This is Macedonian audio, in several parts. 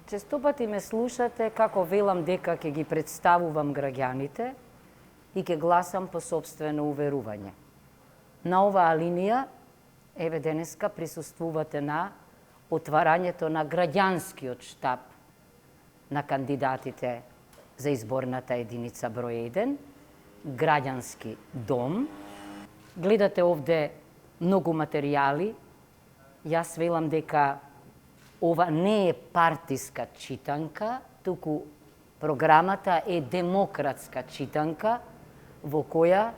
Често пати ме слушате како велам дека ќе ги представувам граѓаните и ќе гласам по собствено уверување. На оваа линија, еве денеска присуствувате на отварањето на граѓанскиот штаб на кандидатите за изборната единица број 1, граѓански дом. Гледате овде многу материјали. Јас велам дека ова не е партиска читанка, туку програмата е демократска читанка во која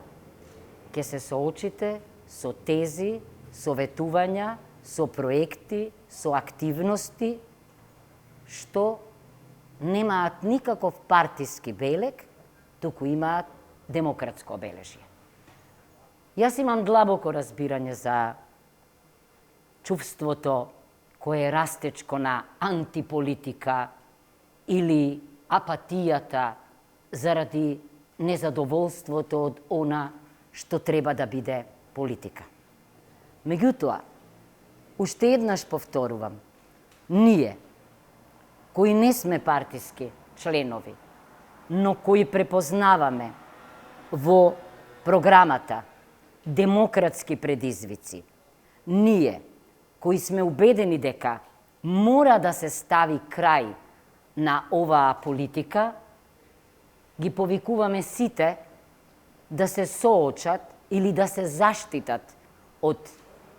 ќе се соочите со тези, советувања, со проекти, со активности, што немаат никаков партиски белег, туку имаат демократско обележје. Јас имам длабоко разбирање за чувството кое е растечко на антиполитика или апатијата заради незадоволството од она што треба да биде политика. Меѓутоа, уште еднаш повторувам, ние, кои не сме партиски членови, но кои препознаваме во програмата демократски предизвици, ние, кои сме убедени дека мора да се стави крај на оваа политика, ги повикуваме сите да се соочат или да се заштитат од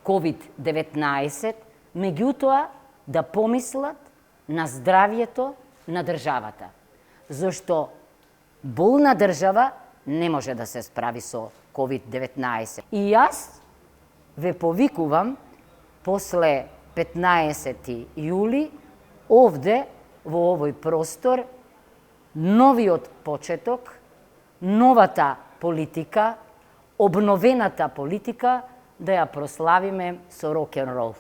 COVID-19, меѓутоа да помислат на здравјето на државата. Зошто болна држава не може да се справи со COVID-19. И јас ве повикувам после 15 јули, овде, во овој простор, новиот почеток, новата политика, обновената политика, да ја прославиме со рок-н-рол.